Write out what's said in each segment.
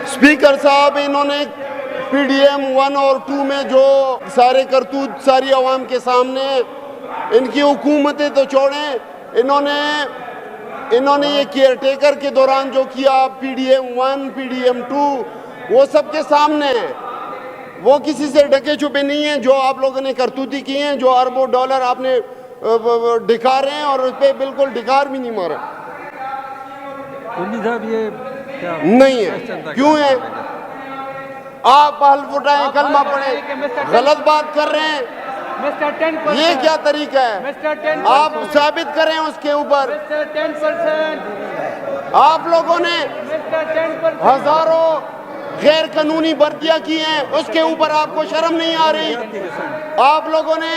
Speaker साहब, इन्होंने PDM 1 और 2 में जो सारे करतूत सारी आवाम के सामने, इनकी हुकूमतें तो छोड़ें, इन्होंने ये केयर टेकर के दौरान जो किया, पीडीएम 1, पीडीएम 2, वो सबके सामने है। वो किसी से ढके छुपे नहीं है। जो आप लोगों ने करतूती की हैं, जो अरबों डॉलर आपने दिखा रहे हैं, और उस पर बिल्कुल ढिकार भी नहीं मारा। साहब ये क्या नहीं है, क्यों है? आप हल्फ उठाएं, कलमा पढ़ें, गलत बात कर रहे हैं, ये क्या तरीका है? आप साबित करें उसके ऊपर। आप लोगों ने हजारों गैर कानूनी भर्तियां की हैं, उसके ऊपर आपको शर्म नहीं आ रही? आप लोगों ने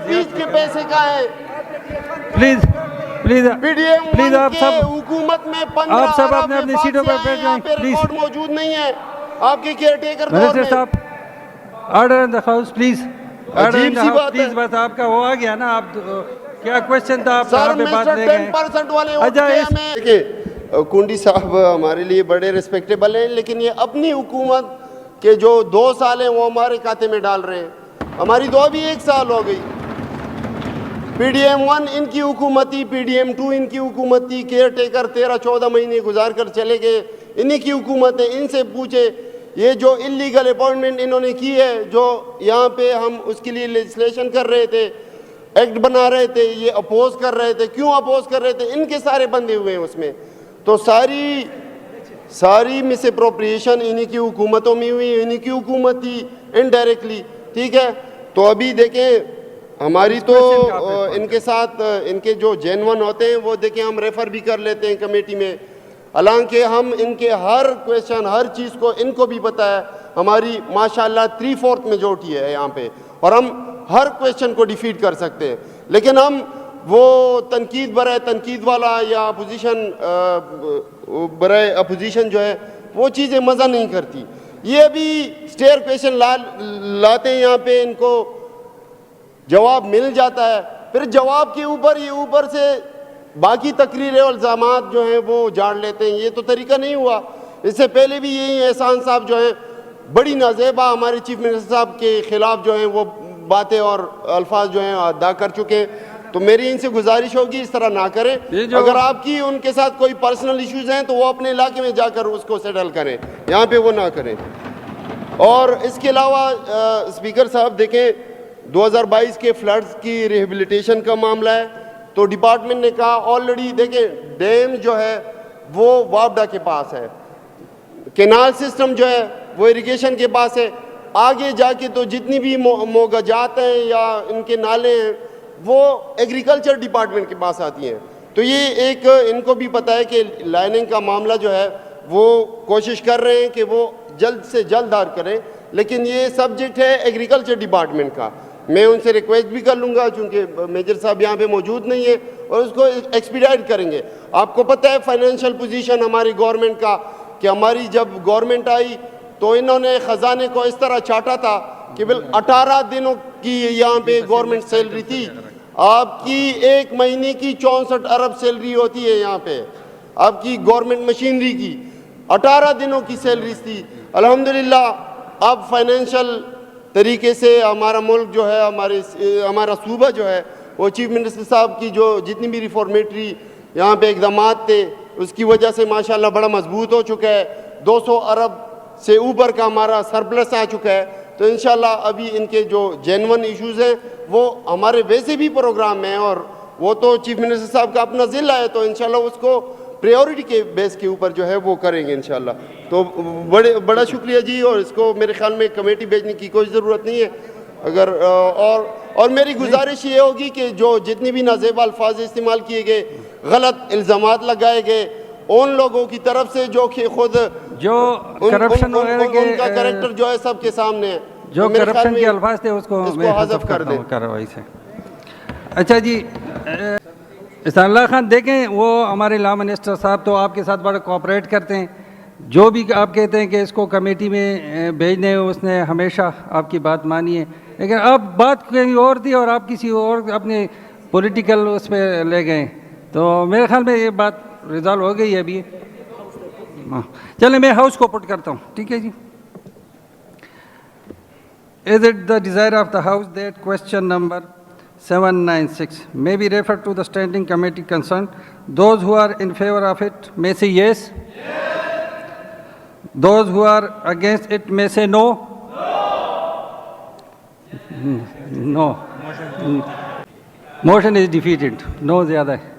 फीस के पैसे का है। प्लीज पीडीएम प्लीज आप सब हुकूमत में आप सब अपनी सीटों पर बैठ जाएं प्लीज। मौजूद नहीं है आपके केयर टेकर मिनिस्टर साहब, order in the house please. अजीब सी बात प्लीज, बस आपका वो आ गया ना। आप क्या क्वेश्चन था आप सर? पे बात ले गए 10% वाले देखिए, कुंडी साहब हमारे लिए बड़े रिस्पेक्टेबल हैं, लेकिन ये अपनी हुकूमत के जो 2 साल हैं वो हमारे खाते में डाल रहे हैं। हमारी तो अभी 1 साल हो गई। पीडीएम 1 इनकी हुकूमती, पीडीएम 2 इनकी हुकूमती, केयर टेकर 13-14 महीने गुजार कर चले गए, इन्हीं की हुकूमत है। इनसे पूछे, ये जो इलीगल अपॉइंटमेंट इन्होंने की है, जो यहाँ पे हम उसके लिए लेजिस्लेशन कर रहे थे, एक्ट बना रहे थे, ये अपोज कर रहे थे। क्यों अपोज कर रहे थे? इनके सारे बंदे हुए हैं उसमें। तो सारी मिसअप्रोप्रिएशन इन्हीं की हुकूमतों में हुई, इन्हीं की हुकूमत थी इनडायरेक्टली। ठीक है, तो अभी देखें, हमारी तो इनके साथ इनके जो जेन्युइन होते हैं वो देखें हम रेफ़र भी कर लेते हैं कमेटी में, हालांकि हम इनके हर क्वेश्चन, हर चीज़ को इनको भी पता है। हमारी माशाल्लाह 3/4 मेजॉरिटी है यहाँ पे, और हम हर क्वेश्चन को डिफीट कर सकते हैं। लेकिन हम वो तनकीद वाला या अपोजिशन जो है, वो चीज़ें मज़ा नहीं करती। ये अभी स्टेयर क्वेश्चन लाते हैं यहाँ पे, इनको जवाब मिल जाता है, फिर जवाब के ऊपर ये ऊपर से बाकी तकरीरें और इल्ज़ामात जो हैं वो झाड़ लेते हैं। ये तो तरीका नहीं हुआ। इससे पहले भी यही एहसान साहब जो हैं बड़ी नाजेबा हमारे चीफ मिनिस्टर साहब के ख़िलाफ़ जो हैं वो बातें और अल्फाज जो हैं अदा कर चुके हैं। तो मेरी इनसे गुजारिश होगी इस तरह ना करें। अगर आपकी उनके साथ कोई पर्सनल इश्यूज़ हैं तो वो अपने इलाके में जाकर उसको सेटल करें, यहाँ पे वो ना करें। और इसके अलावा स्पीकर साहब देखें, 2022 के फ्लड्स की रिहेबिलिटेशन का मामला है, तो डिपार्टमेंट ने कहा ऑलरेडी देखें डैम जो है वो वापडा के पास है, कैनाल सिस्टम जो है वो इरिगेशन के पास है। आगे जाके तो जितनी भी मोगजात हैं या इनके नाले हैं वो एग्रीकल्चर डिपार्टमेंट के पास आती हैं। तो ये एक इनको भी पता है कि लाइनिंग का मामला जो है वो कोशिश कर रहे हैं कि वो जल्द से जल्द हल करें, लेकिन ये सब्जेक्ट है एग्रीकल्चर डिपार्टमेंट का। मैं उनसे रिक्वेस्ट भी कर लूँगा, चूँकि मेजर साहब यहाँ पे मौजूद नहीं है, और उसको एक्सपीडाइट करेंगे। आपको पता है फाइनेंशियल पोजीशन हमारी गवर्नमेंट का, कि हमारी जब गवर्नमेंट आई तो इन्होंने ख़जाने को इस तरह चाटा था कि बिल 18 दिनों की यहाँ पे गवर्नमेंट सैलरी थी। आपकी 1 महीने की 64 अरब सैलरी होती है यहाँ पे, आपकी गवर्नमेंट मशीनरी की 18 दिनों की सैलरी थी। अल्हम्दुलिल्लाह अब फाइनेंशियल तरीके से हमारा मुल्क जो है, हमारा सूबा जो है, वो चीफ मिनिस्टर साहब की जो जितनी भी रिफॉर्मेटरी यहाँ पे इक़दामात थे उसकी वजह से माशाल्लाह बड़ा मजबूत हो चुका है। 200 अरब से ऊपर का हमारा सरप्लस आ चुका है। तो इंशाल्लाह अभी इनके जो जेन्युइन इश्यूज़ हैं वो हमारे वैसे भी प्रोग्राम में हैं, और वो तो चीफ मिनिस्टर साहब का अपना ज़िला है, तो इंशाल्लाह उसको प्रायोरिटी के बेस के ऊपर जो है वो करेंगे इंशाल्लाह। तो बड़ा शुक्रिया जी, और इसको मेरे ख्याल में कमेटी भेजने की कोई ज़रूरत नहीं है। अगर और मेरी गुजारिश ये होगी कि जो जितनी भी नाजेब अल्फाज इस्तेमाल किए गए, गलत इल्ज़ामात लगाए गए उन लोगों की तरफ से जो कि खुद जो करप्शन उनका कैरेक्टर जो है सबके सामने है, जो तो करप्शन के अल्फाज थे उसको हज़फ कर दें कार्रवाई से। अच्छा जी, इहसानुल्लाह खान देखें, वो हमारे लॉ मिनिस्टर साहब तो आपके साथ बड़ा कोऑपरेट करते हैं। जो भी आप कहते हैं कि इसको कमेटी में भेजने, उसने हमेशा आपकी बात मानी है, लेकिन अब बात कहीं और थी और आप किसी और अपने पॉलिटिकल उस पर ले गए। तो मेरे ख्याल में ये बात रिजॉल्व हो गई है अभी। हाँ, चले मैं हाउस को पुट करता हूँ, ठीक है जी। Is it the desire of the House that question number 796 may be referred to the standing committee concerned? Those who are in favor of it may say yes. Those who are against it may say no. No. Motion is defeated. No ज़्यादा है.